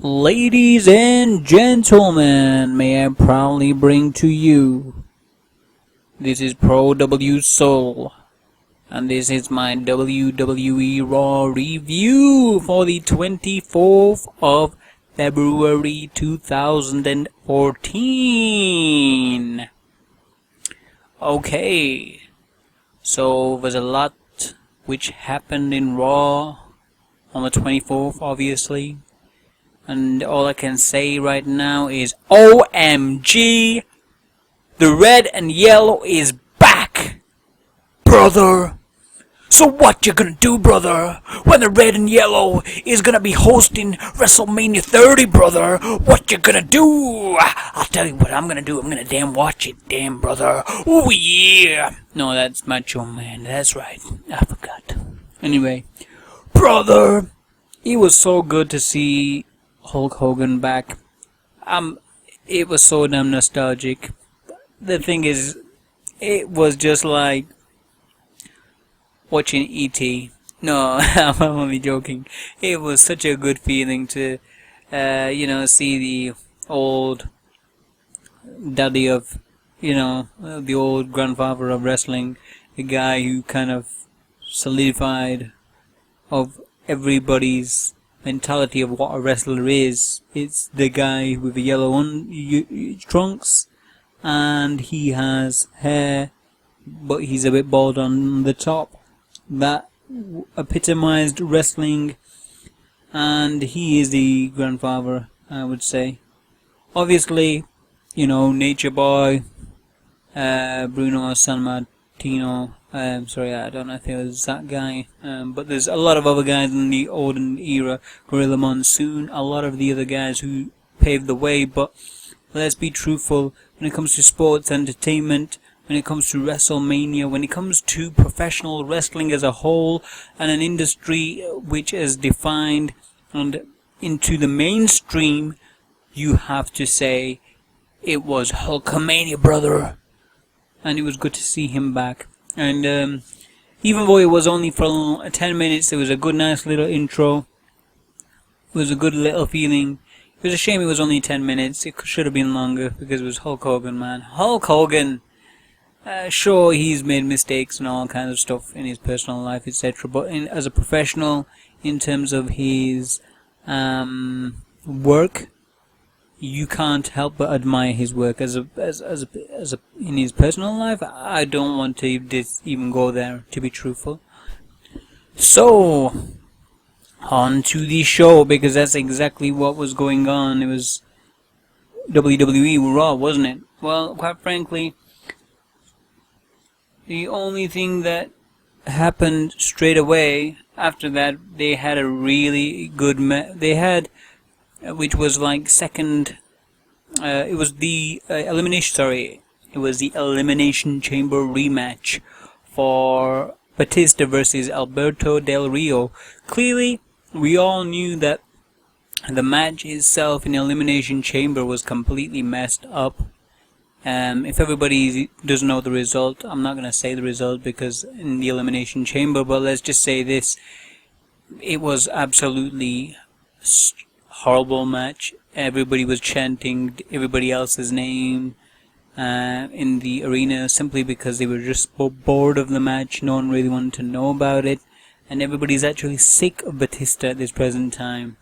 Ladies and gentlemen, may I proudly bring to you, this is Wwe Raw, and this is my WWE Raw review for the 24th of February 2014. Okay, so there's a lot which happened in Raw on the 24th, obviously. And all I can say right now is OMG! The red and yellow is back! Brother! So what you gonna do, brother? When the red and yellow is gonna be hosting WrestleMania 30, brother? What you gonna do? I'll tell you what I'm gonna do. I'm gonna damn watch it, damn, brother. Oh yeah! No, that's Macho Man. That's right. I forgot. Anyway, brother! It was so good to see Hulk Hogan back. It was so damn nostalgic. The thing is, it was just like watching E.T. No, I'm only joking. It was such a good feeling to, see the old daddy of, the old grandfather of wrestling, the guy who kind of solidified of everybody's mentality of what a wrestler is. It's the guy with the yellow trunks, and he has hair, but he's a bit bald on the top. That epitomized wrestling, and he is the grandfather, I would say. Obviously, Nature Boy, Bruno Sammartino. Sorry, I don't know if it was that guy, but there's a lot of other guys in the olden era, Gorilla Monsoon, a lot of the other guys who paved the way, but let's be truthful, when it comes to sports entertainment, when it comes to WrestleMania, when it comes to professional wrestling as a whole, and an industry which is defined and into the mainstream, you have to say, it was Hulkamania, brother, and it was good to see him back. And even though it was only for 10 minutes, it was a good, nice little intro. It was a good little feeling. It was a shame it was only 10 minutes. It should have been longer because it was Hulk Hogan, man. Hulk Hogan! Sure, he's made mistakes and all kinds of stuff in his personal life, etc. But as a professional, in terms of his work, you can't help but admire his work. As a in his personal life, I don't want to even go there, to be truthful. So, on to the show, because that's exactly what was going on. It was WWE Raw, wasn't it? Well, quite frankly, the only thing that happened straight away after that, they had a really good which was like second. It was the Elimination Chamber rematch for Batista versus Alberto Del Rio. Clearly, we all knew that the match itself in Elimination Chamber was completely messed up. If everybody doesn't know the result, I'm not going to say the result because in the Elimination Chamber, but let's just say this: it was absolutely horrible match. Everybody was chanting everybody else's name in the arena simply because they were just bored of the match. No one really wanted to know about it, and everybody's actually sick of Batista at this present time.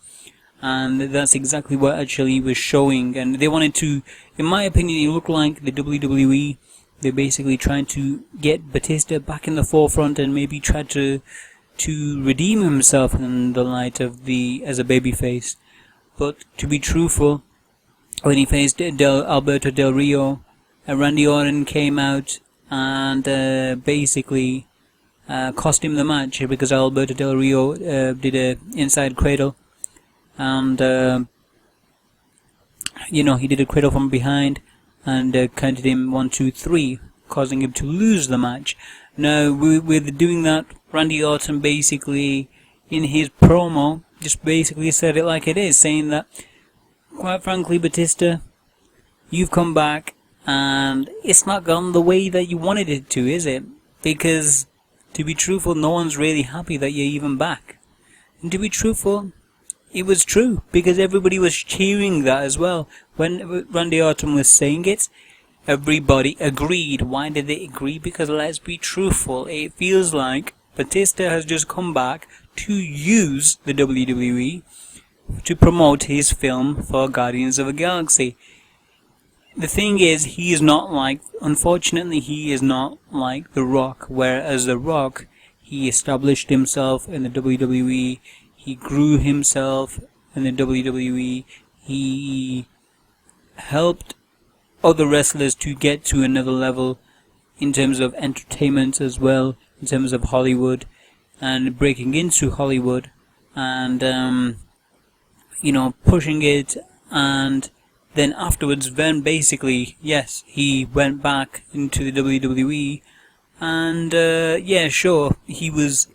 And that's exactly what actually was showing. And they wanted to, in my opinion, it looked like the WWE, they basically tried to get Batista back in the forefront and maybe try to redeem himself in the light of as a babyface. But to be truthful, when he faced Alberto Del Rio, Randy Orton came out and basically cost him the match because Alberto Del Rio did a inside cradle. And, he did a cradle from behind and counted him 1, 2, 3, causing him to lose the match. Now, with doing that, Randy Orton basically, in his promo, just basically said it like it is, saying that, quite frankly, Batista, you've come back, and it's not gone the way that you wanted it to, is it? Because, to be truthful, no one's really happy that you're even back. And to be truthful, it was true, because everybody was cheering that as well. When Randy Orton was saying it, everybody agreed. Why did they agree? Because let's be truthful, it feels like Batista has just come back to use the WWE to promote his film for Guardians of the Galaxy. The thing is, unfortunately, he is not like The Rock, whereas The Rock, he established himself in the WWE, he grew himself in the WWE, he helped other wrestlers to get to another level in terms of entertainment as well, in terms of Hollywood, and breaking into Hollywood, and, pushing it, and then afterwards, basically, yes, he went back into the WWE, and, sure, he was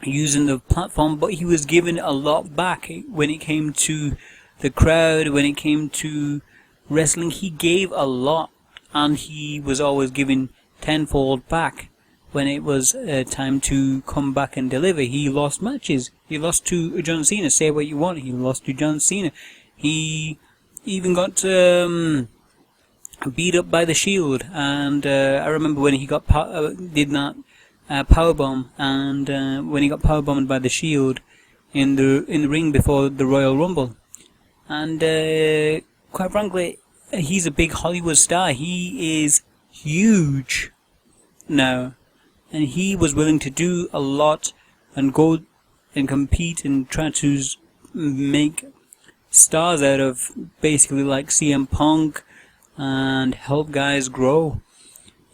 using the platform, but he was given a lot back when it came to the crowd, when it came to wrestling. He gave a lot, and he was always giving tenfold back when it was time to come back and deliver. He lost matches. He lost to John Cena. Say what you want, he lost to John Cena. He even got beat up by the Shield, and I remember when he got did that powerbomb, and when he got powerbombed by the Shield in the ring before the Royal Rumble, and quite frankly, he's a big Hollywood star. He is huge now, and he was willing to do a lot and go and compete and try to make stars out of basically like CM Punk and help guys grow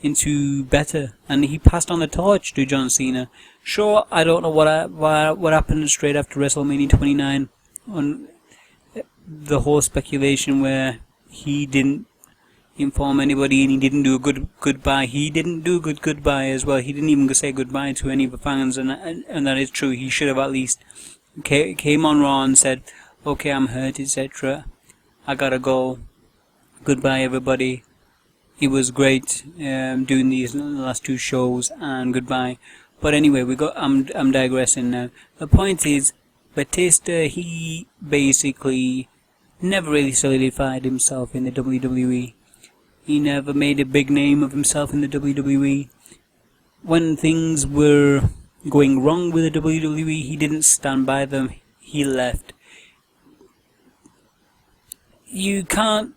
into better. And he passed on the torch to John Cena. Sure, I don't know what happened straight after WrestleMania 29 on the whole speculation where he didn't inform anybody and he didn't do a good goodbye. He didn't do a good goodbye as well. He didn't even say goodbye to any of the fans, and that is true. He should have at least came on Raw and said, okay, I'm hurt, etc. I gotta go. Goodbye, everybody. It was great doing these last two shows, and goodbye. But anyway, I'm digressing now. The point is, Batista, he basically never really solidified himself in the WWE. He never made a big name of himself in the WWE. When things were going wrong with the WWE, he didn't stand by them. He left. You can't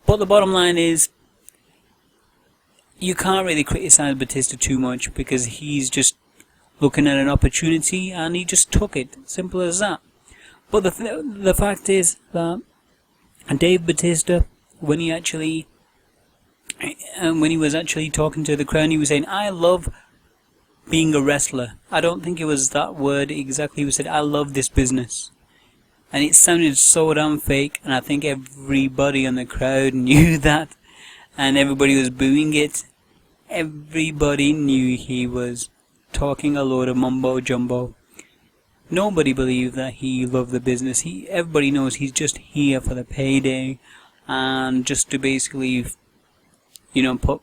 but the bottom line is, you can't really criticize Batista too much, because he's just looking at an opportunity and he just took it. Simple as that. But the fact is that Dave Batista, when he was actually talking to the crowd, he was saying, I love being a wrestler. I don't think it was that word exactly. He said, I love this business. And it sounded so damn fake, and I think everybody in the crowd knew that, and everybody was booing it. Everybody knew he was talking a load of mumbo jumbo. Nobody believed that he loved the business. Everybody knows he's just here for the payday, and just to basically, put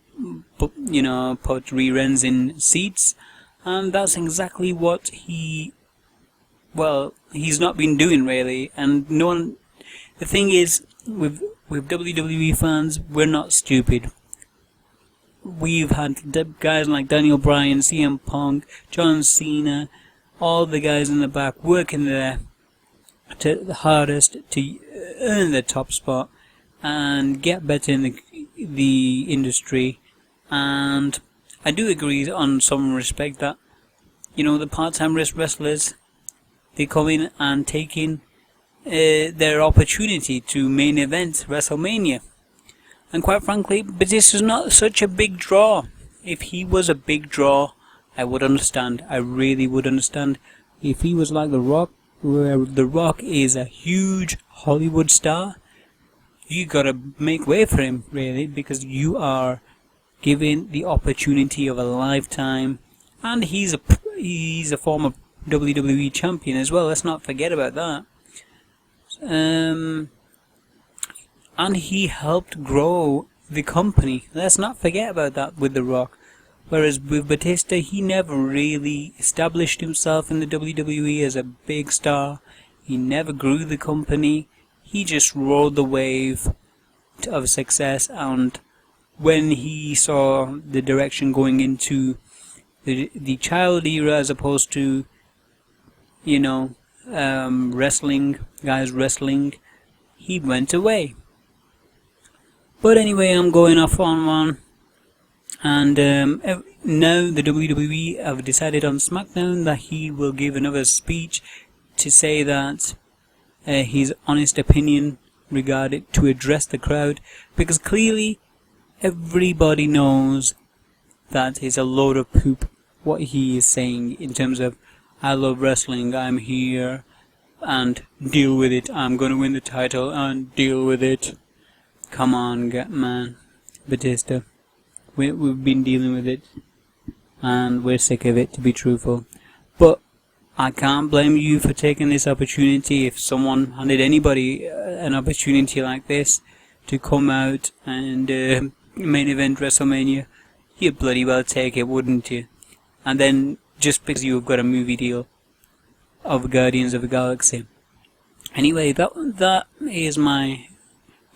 reruns in seats, and that's exactly what he's not been doing really. And the thing is, with WWE fans, we're not stupid. We've had guys like Daniel Bryan, CM Punk, John Cena, all the guys in the back working there the hardest to earn the top spot and get better in the industry. And I do agree on some respect that, the part-time wrestlers, they come in and take in their opportunity to main event WrestleMania. And quite frankly, Batista's not such a big draw. If he was a big draw, I would understand. I really would understand. If he was like The Rock, where The Rock is a huge Hollywood star, you gotta make way for him, really, because you are given the opportunity of a lifetime. And he's a former WWE champion as well. Let's not forget about that. And he helped grow the company. Let's not forget about that with The Rock. Whereas with Batista, he never really established himself in the WWE as a big star. He never grew the company. He just rode the wave of success, and when he saw the direction going into the child era as opposed to, wrestling, guys wrestling, he went away. But anyway, I'm going off on one. And now the WWE have decided on SmackDown that he will give another speech to say that his honest opinion regarding to address the crowd, because clearly everybody knows that it's a load of poop what he is saying in terms of, I love wrestling, I'm here, and deal with it, I'm gonna win the title, and deal with it. Come on, man, Batista. We've been dealing with it, and we're sick of it, to be truthful. But I can't blame you for taking this opportunity. If someone handed anybody an opportunity like this to come out and main event WrestleMania, you'd bloody well take it, wouldn't you? And then, just because you've got a movie deal of Guardians of the Galaxy. Anyway, that is my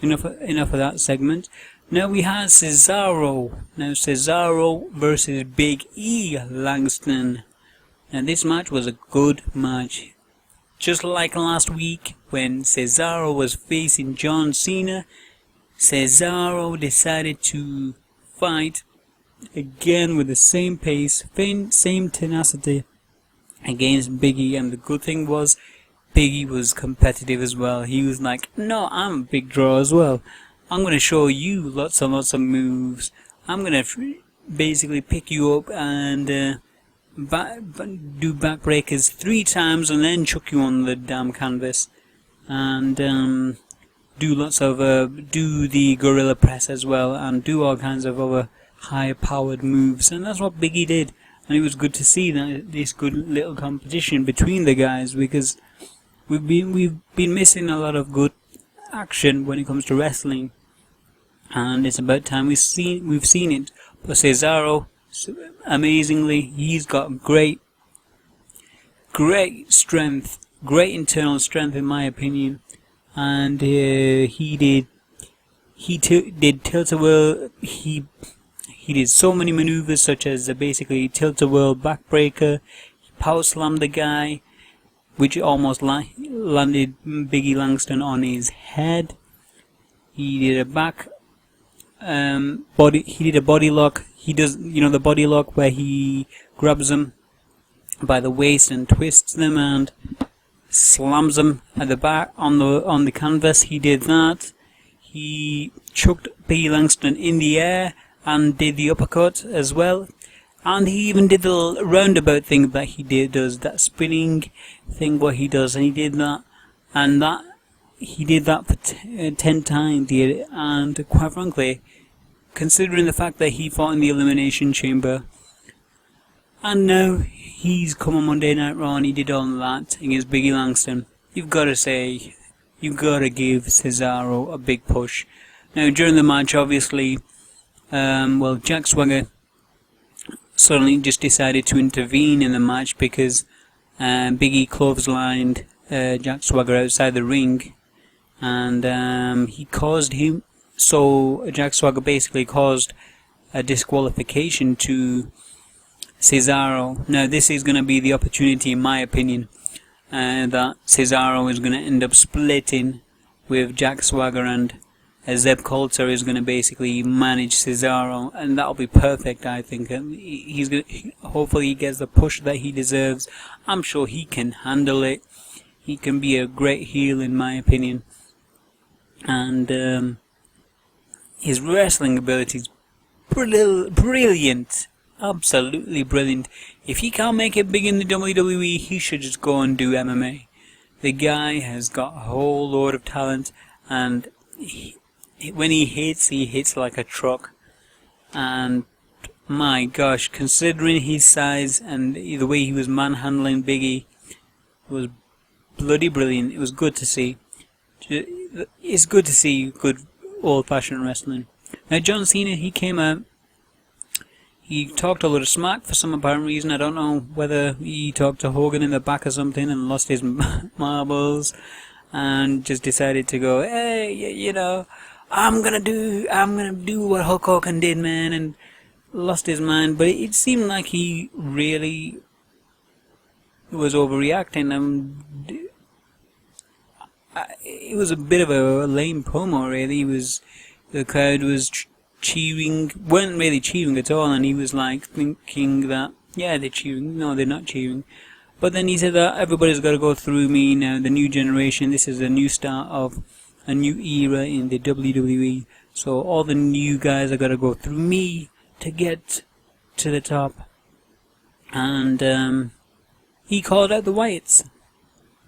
enough of that segment. Now we have Cesaro. Now Cesaro versus Big E Langston. Now this match was a good match. Just like last week when Cesaro was facing John Cena, Cesaro decided to fight again with the same pace, same tenacity against Big E, and the good thing was Big E was competitive as well. He was like, no, I'm a big draw as well. I'm going to show you lots and lots of moves. I'm going to basically pick you up and do backbreakers 3 times and then chuck you on the damn canvas. And do lots of, do the gorilla press as well, and do all kinds of other high-powered moves. And that's what Big E did. And it was good to see that this good little competition between the guys, because we've been missing a lot of good action when it comes to wrestling, and it's about time we've seen it. But Cesaro, amazingly, he's got great strength, great internal strength in my opinion, and he did tilt-a-whirl. He did so many maneuvers, such as basically tilt-a-whirl backbreaker. He power slammed the guy, which almost landed Biggie Langston on his head. He did a body lock. He does, the body lock where he grabs them by the waist and twists them and slams them at the back on the canvas. He did that. He chucked Biggie Langston in the air and did the uppercut as well. And he even did the roundabout thing that he does, that spinning thing what he does, and he did that, and he did that for 10 times, and quite frankly, considering the fact that he fought in the Elimination Chamber, and now he's come on Monday Night Raw and he did all that against Biggie Langston, you've got to give Cesaro a big push. Now during the match, obviously, Jack Swagger suddenly just decided to intervene in the match because Big E clotheslined Jack Swagger outside the ring, and he caused him. So Jack Swagger basically caused a disqualification to Cesaro. Now this is going to be the opportunity, in my opinion, that Cesaro is going to end up splitting with Jack Swagger, and Zeb Coulter is going to basically manage Cesaro, and that'll be perfect, I think. Hopefully he gets the push that he deserves. I'm sure he can handle it. He can be a great heel, in my opinion. And his wrestling ability is brilliant. Absolutely brilliant. If he can't make it big in the WWE, he should just go and do MMA. The guy has got a whole load of talent, and when he hits like a truck. And my gosh, considering his size and the way he was manhandling Big E, it was bloody brilliant. It was good to see. It's good to see good old-fashioned wrestling. Now John Cena, he came out. he talked a lot of smack for some apparent reason. I don't know whether he talked to Hogan in the back or something and lost his marbles and just decided to go, hey, you know, I'm gonna do what Hulk Hogan did, man, and lost his mind. But it seemed like he really was overreacting. It was a bit of a lame promo, really. The crowd was cheering, weren't really cheering at all, and he was like thinking that, yeah, they're cheering. No, they're not cheering. But then he said that everybody's got to go through me now, the new generation. This is a new start of a new era in the WWE. So all the new guys are got to go through me to get to the top. And he called out the Wyatts.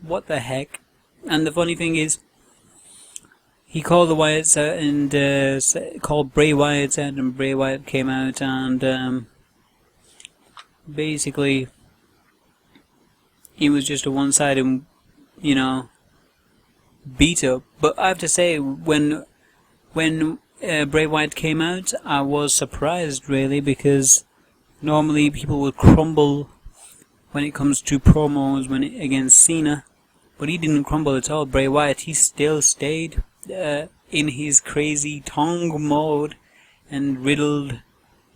What the heck? And the funny thing is, he called the Wyatts out and called Bray Wyatt out, and Bray Wyatt came out and basically he was just a one-sided, you know, beat up. But I have to say, when Bray Wyatt came out, I was surprised really, because normally people would crumble when it comes to promos against Cena, but he didn't crumble at all. Bray Wyatt, he still stayed in his crazy tongue mode and riddled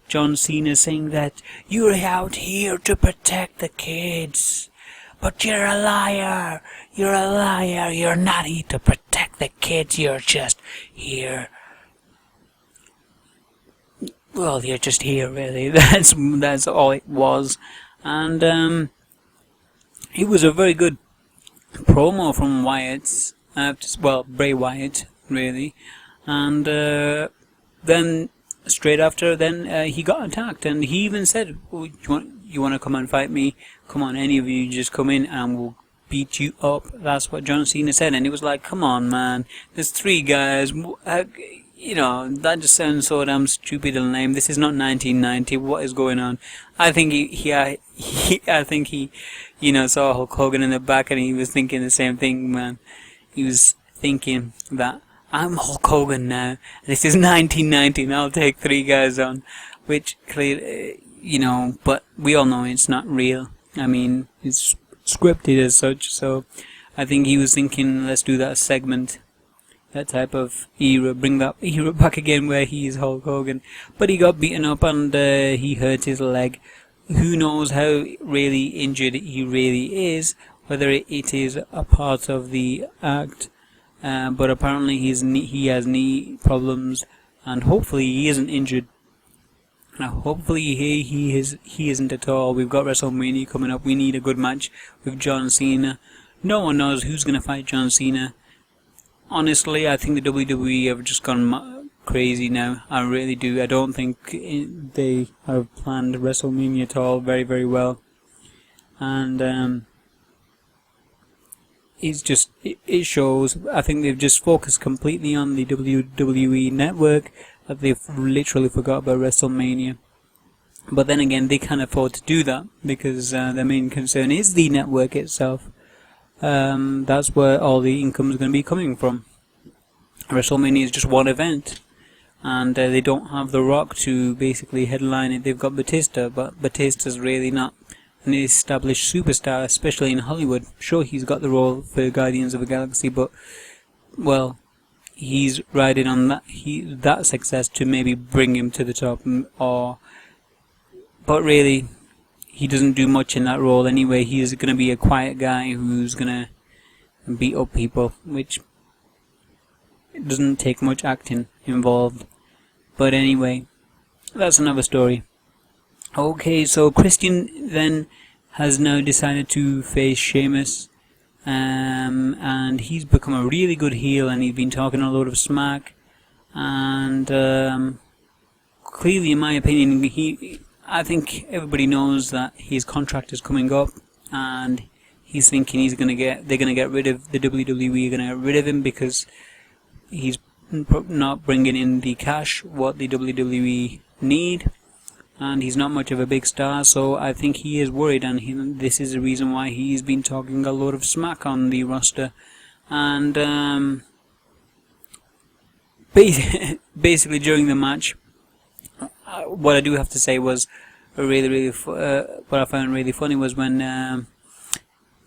John Cena, saying that you're out here to protect the kids, but you're a liar, you're not here to protect the kids, you're just here. Well, you're just here, really. That's all it was. And it was a very good promo from Wyatt's, Bray Wyatt, really. And then straight after, he got attacked, and he even said, oh, you want to come and fight me? Come on, any of you just come in and we'll beat you up. That's what John Cena said, and it was like, come on, man, there's 3 guys, you know, that just sounds so damn stupid and lame. This is not 1990. What is going on? I think he, you know, saw Hulk Hogan in the back, and he was thinking the same thing, man. He was thinking that I'm Hulk Hogan now. This is 1990, and I'll take 3 guys on, which clearly, you know, but we all know it's not real. I mean, it's scripted as such. So I think he was thinking, let's do that segment. That type of era, bring that era back again where he is Hulk Hogan. But he got beaten up and he hurt his leg. Who knows how really injured he really is, whether it is a part of the act. But apparently he has knee problems, and hopefully he isn't injured. Hopefully he isn't at all. We've got WrestleMania coming up. We need a good match with John Cena. No one knows who's going to fight John Cena. Honestly, I think the WWE have just gone crazy now. I really do. I don't think they have planned WrestleMania at all very, very well. And it shows. I think they've just focused completely on the WWE network, that they've literally forgot about WrestleMania. But then again, they can't afford to do that, because their main concern is the network itself. That's where all the income is going to be coming from. WrestleMania is just one event, and they don't have The Rock to basically headline it. They've got Batista, but Batista's really not an established superstar, especially in Hollywood. Sure, he's got the role for Guardians of the Galaxy, but, well, he's riding on that success to maybe bring him to the top, but really, he doesn't do much in that role anyway. He's going to be a quiet guy who's going to beat up people, which doesn't take much acting involved. But anyway, that's another story. Okay, so Christian then has now decided to face Sheamus, and he's become a really good heel, and he's been talking a load of smack, and clearly, in my opinion, I think everybody knows that his contract is coming up, and he's thinking they're going to get rid of the WWE, are going to get rid of him because he's not bringing in the cash what the WWE need, and he's not much of a big star. So I think he is worried, and this is the reason why he's been talking a lot of smack on the roster. And basically during the match, what I do have to say was what I found really funny was when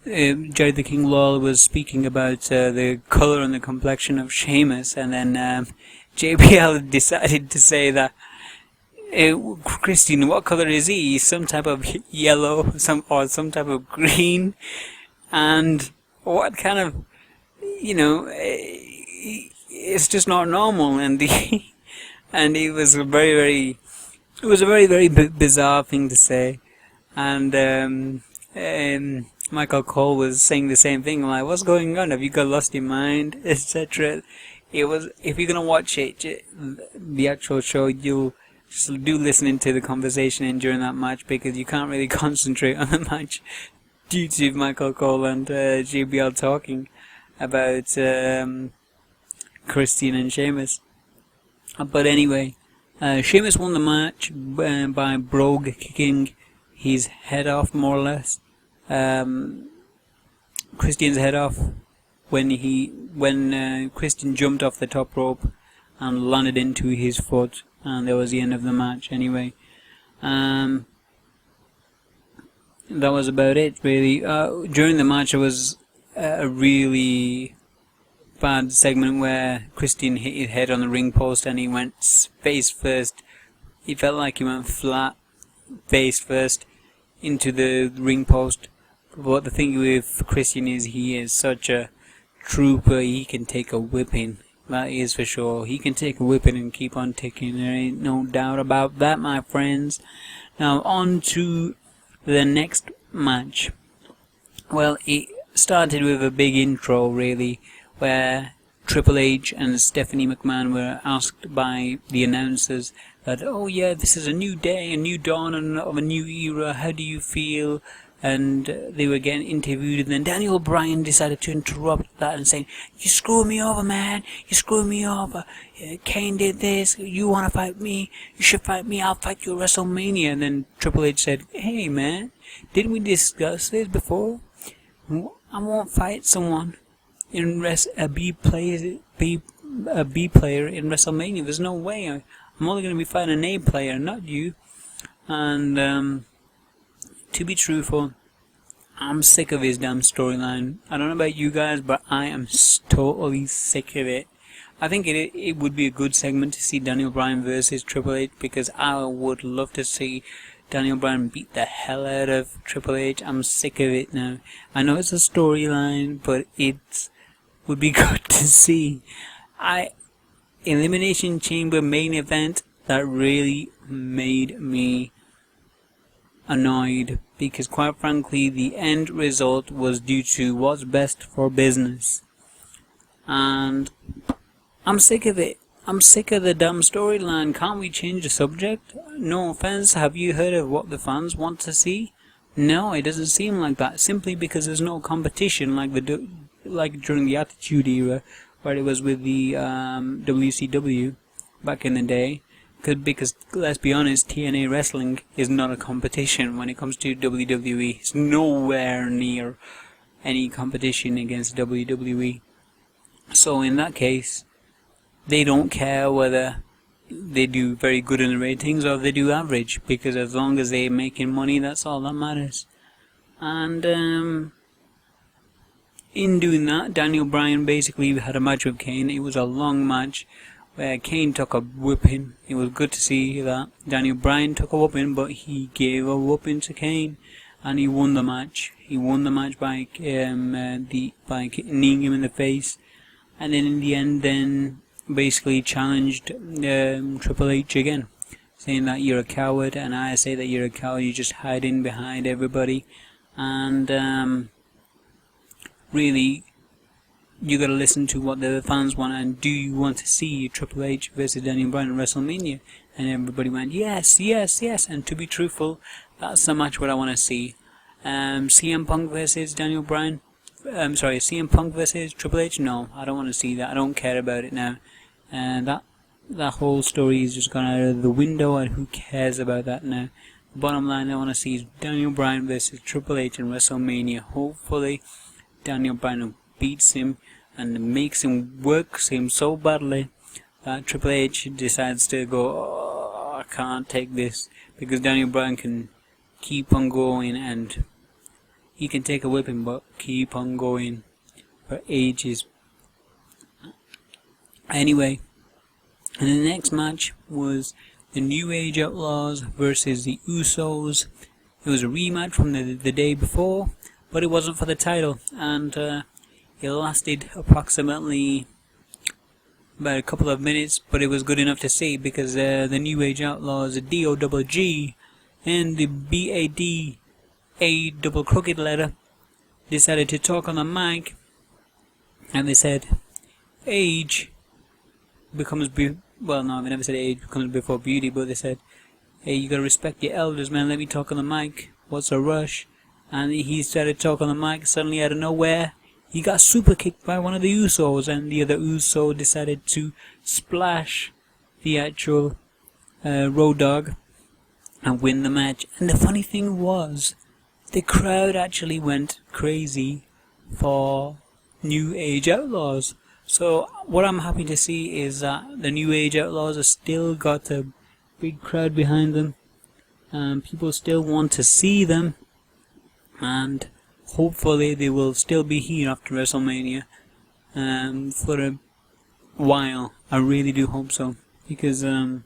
Jerry the King Lawler was speaking about the colour and the complexion of Sheamus, and then JBL decided to say that Christian, what colour is he? Some type of yellow, some type of green, and what kind of, it's just not normal, and and it was a very bizarre thing to say, and Michael Cole was saying the same thing, like, what's going on? Have you got lost your mind, etc. It was, if you're gonna watch it, the actual show, you'll just do listen to the conversation during that match, because you can't really concentrate on the match due to Michael Cole and JBL talking about Christian and Sheamus. But anyway, Sheamus won the match by Brogue kicking his head off, more or less. Christian's head off when Christian jumped off the top rope and landed into his foot, and that was the end of the match. Anyway, that was about it, really. During the match, there was a really bad segment where Christian hit his head on the ring post and he went face first. It felt like he went flat, face first, into the ring post. But the thing with Christian is he is such a trooper. He can take a whipping. That is for sure. He can take a whipping and keep on ticking. There ain't no doubt about that, my friends. Now on to the next match. Well, it started with a big intro, really, where Triple H and Stephanie McMahon were asked by the announcers that, oh yeah, this is a new day, a new dawn of a new era, how do you feel? And they were getting interviewed, and then Daniel Bryan decided to interrupt that and saying, you screwed me over, man, you screwed me over, Kane did this, you want to fight me, you should fight me, I'll fight you at WrestleMania. And then Triple H said, hey man, didn't we discuss this before? I won't fight someone in a B player in WrestleMania. There's no way. I'm only going to be fighting an A player, not you. And to be truthful, I'm sick of his damn storyline. I don't know about you guys, but I am totally sick of it. I think it would be a good segment to see Daniel Bryan versus Triple H, because I would love to see Daniel Bryan beat the hell out of Triple H. I'm sick of it now. I know it's a storyline, but it would be good to see. Elimination Chamber main event, that really made me annoyed, because quite frankly the end result was due to what's best for business, and I'm sick of it. I'm sick of the damn storyline. Can't we change the subject? No offense, have you heard of what the fans want to see? No, it doesn't seem like that, simply because there's no competition like during the Attitude Era, where it was with the WCW back in the day. Because, let's be honest, TNA Wrestling is not a competition when it comes to WWE. It's nowhere near any competition against WWE. So in that case, they don't care whether they do very good in the ratings or they do average, because as long as they're making money, that's all that matters. And in doing that, Daniel Bryan basically had a match with Kane. It was a long match where Kane took a whooping. It was good to see that. Daniel Bryan took a whooping, but he gave a whooping to Kane, and he won the match. He won the match by kneeing him in the face, and then in the end, then basically challenged Triple H again, saying that you're a coward, and I say that you're a coward. You're just hiding behind everybody, and really, you gotta listen to what the fans want, and do you want to see Triple H versus Daniel Bryan at WrestleMania? And everybody went, yes, yes, yes. And to be truthful, that's the match what I want to see. CM Punk versus Daniel Bryan. CM Punk versus Triple H. No, I don't want to see that. I don't care about it now. And that whole story is just gone out of the window, and who cares about that now? The bottom line I want to see is Daniel Bryan versus Triple H in WrestleMania. Hopefully, Daniel Bryan beats him and makes him work him so badly that Triple H decides to go, oh, I can't take this, because Daniel Bryan can keep on going, and he can take a whipping, but keep on going for ages. Anyway, and the next match was the New Age Outlaws versus the Usos. It was a rematch from the day before, but it wasn't for the title, and it lasted approximately about a couple of minutes, but it was good enough to see, because the New Age Outlaws, the DOGG, and the BAD, double crooked letter, decided to talk on the mic, and they said, age becomes well, no, they never said age becomes before beauty, but they said, hey, you gotta respect your elders, man, let me talk on the mic, what's a rush? And he started talking on the mic. Suddenly out of nowhere, he got super kicked by one of the Usos, and the other Uso decided to splash the actual Road Dogg and win the match. And the funny thing was, the crowd actually went crazy for New Age Outlaws. So what I'm happy to see is that the New Age Outlaws have still got a big crowd behind them, and people still want to see them, and hopefully they will still be here after WrestleMania for a while. I really do hope so, because well,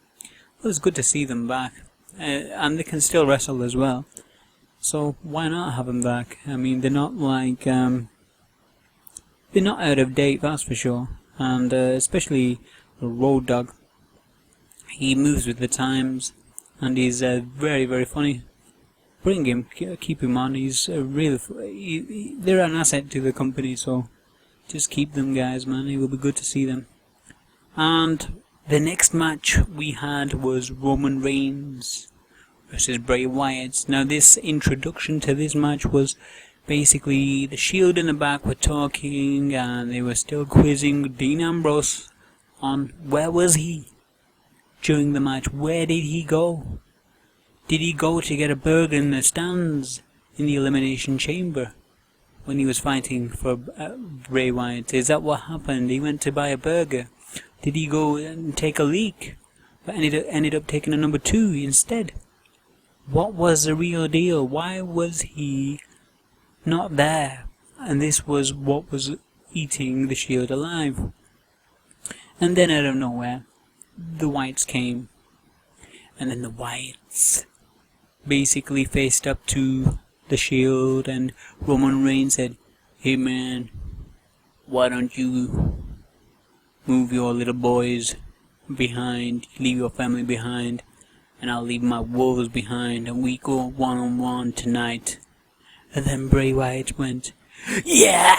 it's good to see them back, and they can still wrestle as well, so why not have them back? I mean, they're not like they're not out of date, that's for sure. And especially the Road Dogg, he moves with the times, and he's very, very funny. Bring him, keep him on. He's really, they're an asset to the company, so just keep them, guys, man. It will be good to see them. And the next match we had was Roman Reigns versus Bray Wyatt. Now, this introduction to this match was basically the Shield in the back were talking, and they were still quizzing Dean Ambrose on where was he during the match. Where did he go? Did he go to get a burger in the stands in the Elimination Chamber when he was fighting for Bray Wyatt? Is that what happened? He went to buy a burger. Did he go and take a leak, but ended up taking a number 2 instead? What was the real deal? Why was he not there? And this was what was eating the Shield alive. And then out of nowhere, the Wyatts came, and then the Wyatts basically faced up to the Shield, and Roman Reigns said, hey man, why don't you move your little boys behind, leave your family behind, and I'll leave my wolves behind, and we go one-on-one tonight. And then Bray Wyatt went, yeah!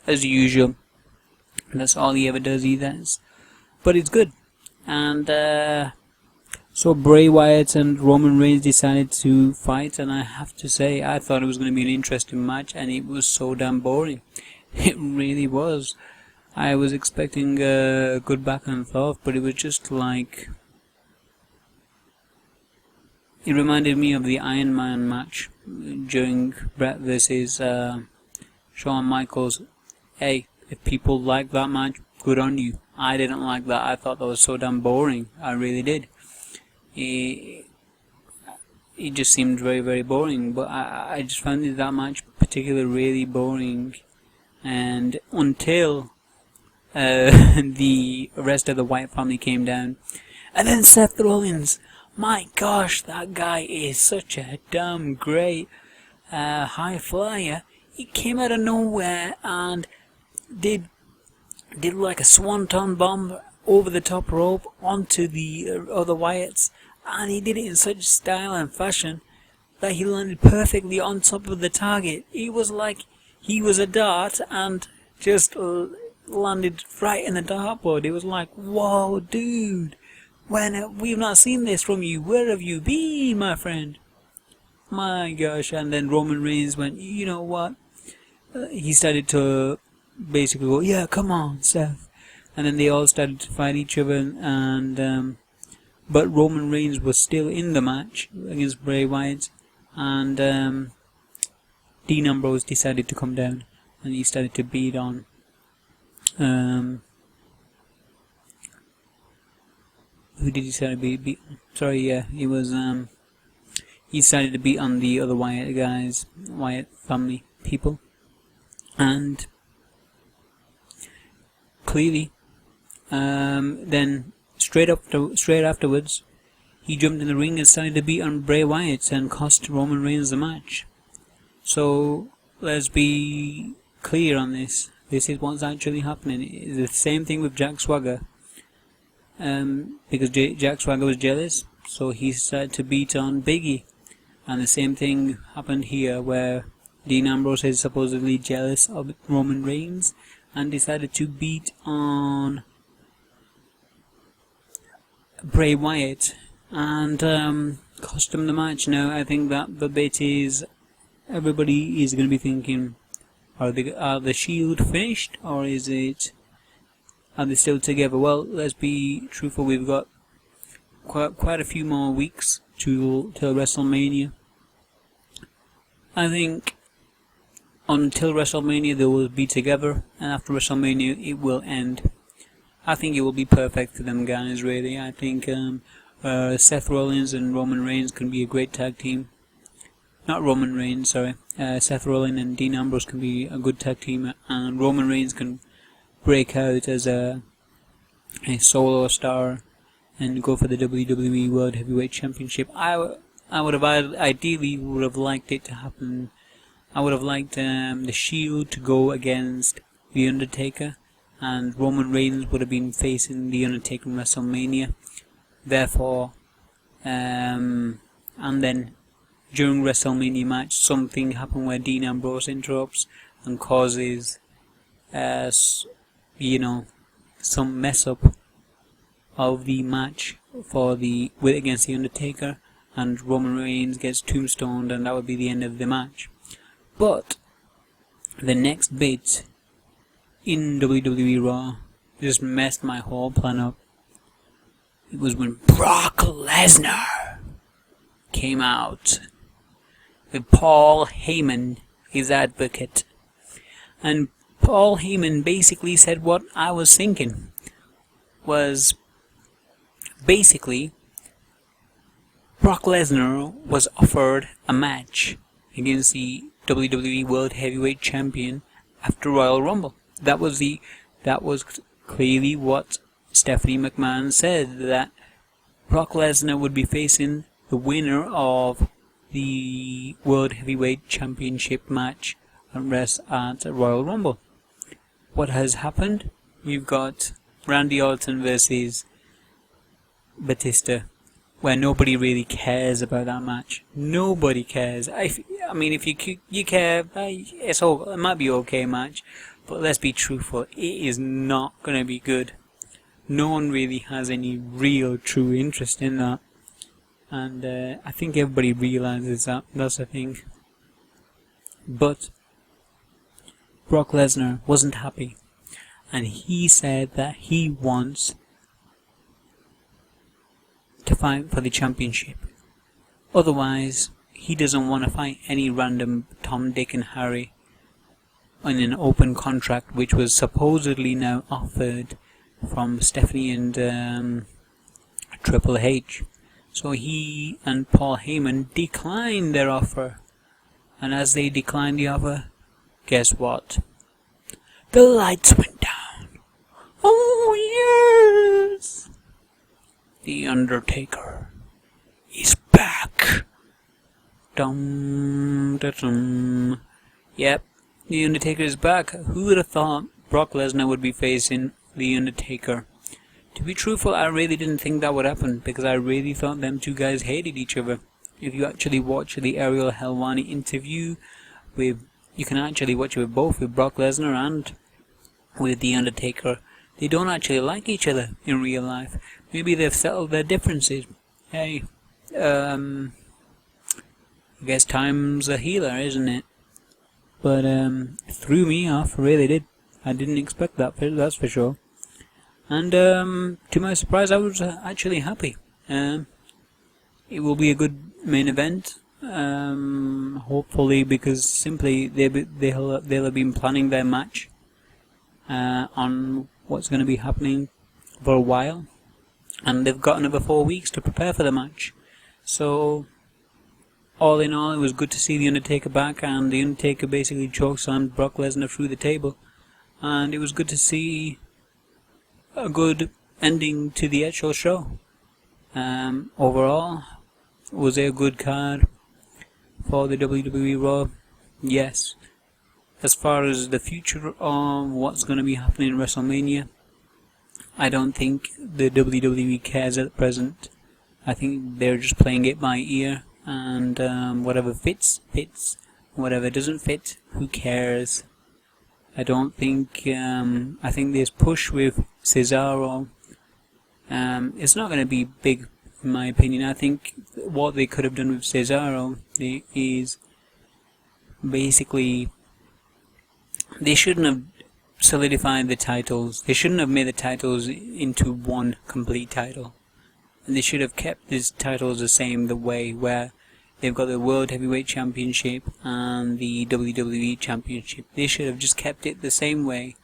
As usual. That's all he ever does, but it's good. And so Bray Wyatt and Roman Reigns decided to fight, and I have to say, I thought it was going to be an interesting match, and it was so damn boring. It really was. I was expecting a good back and forth, but it was just like, it reminded me of the Iron Man match during Bret versus Shawn Michaels. Hey, if people like that match, good on you. I didn't like that. I thought that was so damn boring. I really did. It just seemed very, very boring. But I just found that match particularly really boring. And until the rest of the Wyatt family came down. And then Seth Rollins. My gosh, that guy is such a damn great high flyer. He came out of nowhere and did like a swanton bomb over the top rope onto the other Wyatts, and he did it in such style and fashion that he landed perfectly on top of the target. It was like he was a dart and just landed right in the dartboard. It was like, whoa, dude, we've not seen this from you. Where have you been, my friend? My gosh. And then Roman Reigns went, you know what? He started to basically go, yeah, come on, Seth. And then they all started to fight each other, and but Roman Reigns was still in the match against Bray Wyatt, and Dean Ambrose decided to come down, and he started to beat on who did he decide to beat? Sorry, yeah, he was, he decided to beat on the other Wyatt guys, Wyatt family people, and clearly, then straight afterwards, he jumped in the ring and decided to beat on Bray Wyatt and cost Roman Reigns the match. So let's be clear on this. This is what's actually happening. It's the same thing with Jack Swagger. Because Jack Swagger was jealous, so he decided to beat on Biggie. And the same thing happened here, where Dean Ambrose is supposedly jealous of Roman Reigns and decided to beat on Bray Wyatt and cost him the match. Now, I think that the bit is, everybody is going to be thinking, are the Shield finished, or is it, are they still together? Well, let's be truthful, we've got quite a few more weeks till WrestleMania. I think until WrestleMania they will be together, and after WrestleMania it will end. I think it will be perfect for them guys, really. I think Seth Rollins and Roman Reigns can be a great tag team. Not Roman Reigns, sorry. Seth Rollins and Dean Ambrose can be a good tag team, and Roman Reigns can break out as a solo star and go for the WWE World Heavyweight Championship. I would have ideally would have liked it to happen. I would have liked the Shield to go against The Undertaker, and Roman Reigns would have been facing The Undertaker in WrestleMania. Therefore, and then during WrestleMania match, something happened where Dean Ambrose interrupts and causes, some mess up of the match for against The Undertaker, and Roman Reigns gets tombstoned, and that would be the end of the match. But the next bit in WWE Raw just messed my whole plan up. It was when Brock Lesnar came out with Paul Heyman, his advocate. And Paul Heyman basically said what I was thinking. Was basically Brock Lesnar was offered a match against the WWE World Heavyweight Champion after Royal Rumble. That was clearly what Stephanie McMahon said, that Brock Lesnar would be facing the winner of the World Heavyweight Championship match at Royal Rumble. What has happened? You've got Randy Orton versus Batista, where nobody really cares about that match. Nobody cares. I mean, if you care, it might be okay match, but let's be truthful, it is not going to be good. No one really has any real, true interest in that. And I think everybody realizes that. That's the thing. But Brock Lesnar wasn't happy. And he said that he wants to fight for the championship. Otherwise, he doesn't want to fight any random Tom, Dick and Harry on an open contract, which was supposedly now offered from Stephanie and Triple H. So he and Paul Heyman declined their offer. And as they declined the offer, guess what? The lights went down. Oh yes! The Undertaker is back. Dum da dum. Yep, The Undertaker is back. Who would have thought Brock Lesnar would be facing The Undertaker? To be truthful, I really didn't think that would happen, because I really thought them two guys hated each other. If you actually watch the Ariel Helwani interview you can actually watch it with both, with Brock Lesnar and with The Undertaker. They don't actually like each other in real life. Maybe they've settled their differences. Hey, I guess time's a healer, isn't it? But threw me off, really did. I didn't expect that, that's for sure. And to my surprise, I was actually happy. It will be a good main event, hopefully, because simply they'll have been planning their match on what's going to be happening for a while. and they've got another 4 weeks to prepare for the match. So, all in all, it was good to see The Undertaker back, and The Undertaker basically chokeslammed Brock Lesnar through the table. And it was good to see a good ending to the actual show. Overall, was it a good card for the WWE Raw? Yes. As far as the future of what's going to be happening in WrestleMania, I don't think the WWE cares at present. I think they're just playing it by ear, and whatever fits, fits. Whatever doesn't fit, who cares? I don't think, I think this push with Cesaro, it's not going to be big, in my opinion. I think what they could have done with Cesaro is basically, they shouldn't have solidified the titles. They shouldn't have made the titles into one complete title. And they should have kept these titles the same, the way where they've got the World Heavyweight Championship and the WWE Championship. They should have just kept it the same way,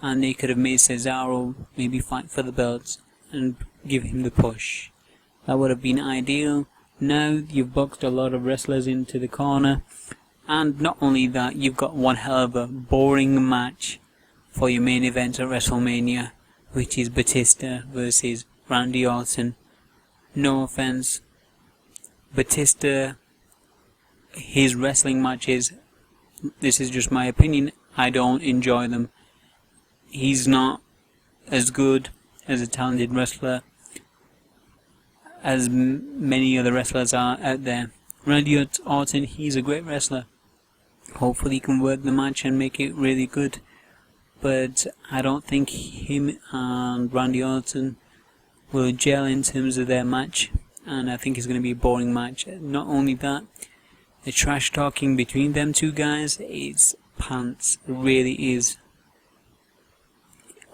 and they could have made Cesaro maybe fight for the belts and give him the push. That would have been ideal. Now you've boxed a lot of wrestlers into the corner, and not only that, you've got one hell of a boring match for your main event at WrestleMania, which is Batista versus Randy Orton. No offense, Batista, his wrestling matches, this is just my opinion, I don't enjoy them. He's not as good as a talented wrestler as many other wrestlers are out there. Randy Orton, he's a great wrestler. Hopefully he can work the match and make it really good. But I don't think him and Randy Orton will gel in terms of their match. And I think it's going to be a boring match. Not only that, the trash talking between them two guys, it's pants. It really is.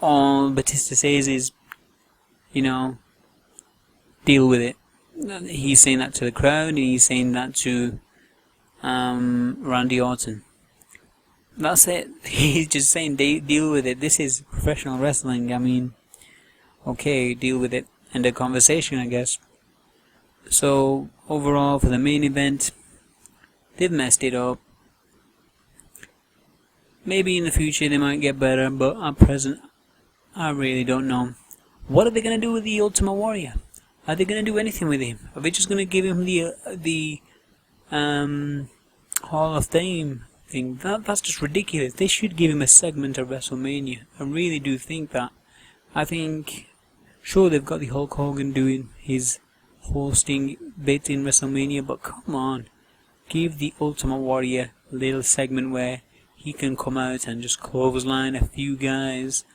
All Batista says is, deal with it. He's saying that to the crowd, and he's saying that to Randy Orton. That's it. He's just saying, deal with it. This is professional wrestling. I mean, okay, deal with it. End of conversation, I guess. So, overall, for the main event, they've messed it up. Maybe in the future they might get better, but at present, I really don't know. What are they going to do with the Ultimate Warrior? Are they going to do anything with him? Are they just going to give him the Hall of Fame thing? That's just ridiculous. They should give him a segment of WrestleMania. I really do think that. I think, sure, they've got the Hulk Hogan doing his hosting bit in WrestleMania, but come on, give the Ultimate Warrior a little segment where he can come out and just clothesline a few guys,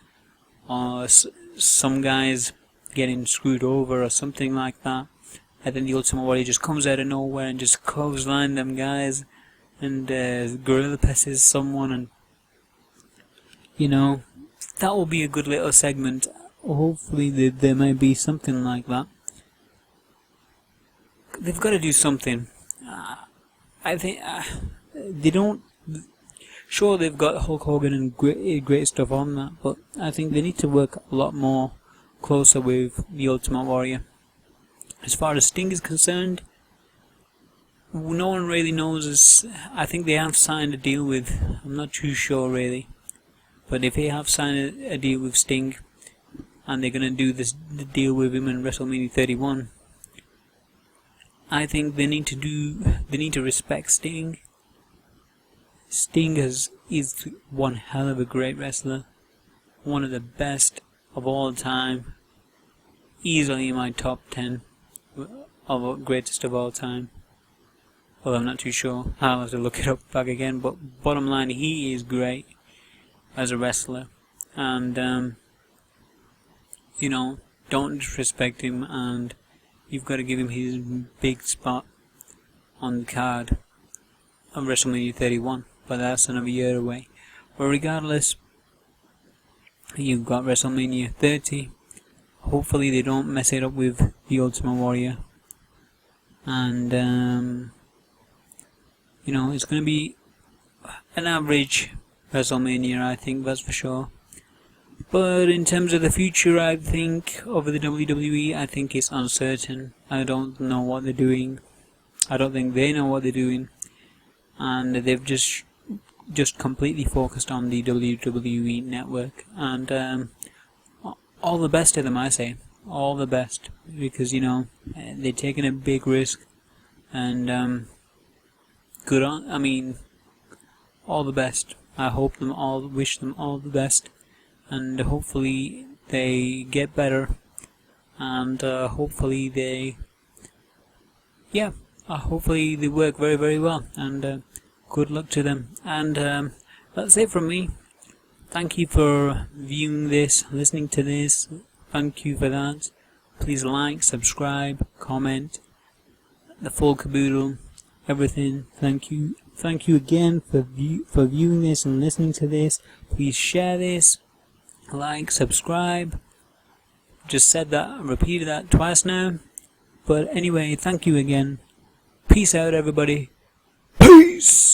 or some guys getting screwed over or something like that, and then the Ultimate Warrior just comes out of nowhere and just clothesline them guys, and gorilla presses someone, and that will be a good little segment. Hopefully there might be something like that. They've got to do something. I think they don't. Sure, they've got Hulk Hogan and great stuff on that, but I think they need to work a lot more closer with the Ultimate Warrior. As far as Sting is concerned, no one really knows. I think they have signed a deal with. I'm not too sure really, but if they have signed a deal with Sting, and they're gonna do the deal with him in WrestleMania 31. I think they need to respect Sting. Sting is one hell of a great wrestler, one of the best of all time, easily in my top 10 of greatest of all time. Well, I'm not too sure. I'll have to look it up back again. But bottom line, he is great as a wrestler, and don't disrespect him, and you've got to give him his big spot on the card of WrestleMania 31, but that's another year away. But regardless, you've got WrestleMania 30. Hopefully they don't mess it up with the Ultimate Warrior. And, it's going to be an average WrestleMania, I think, that's for sure. But in terms of the future, I think, of the WWE, I think it's uncertain. I don't know what they're doing. I don't think they know what they're doing. And they've just completely focused on the WWE network. And all the best to them, I say. All the best. Because, you know, they're taking a big risk. And good on, I mean, all the best. I hope them all, wish them all the best. And hopefully they get better, and hopefully they work very, very well, and good luck to them. And that's it from me. Thank you for viewing this, listening to this. Thank you for that. Please like, subscribe, comment, the full caboodle, everything. Thank you again for viewing this and listening to this. Please share this. Like, subscribe. Just said that, repeated that twice now. But anyway, thank you again. Peace out, everybody. Peace!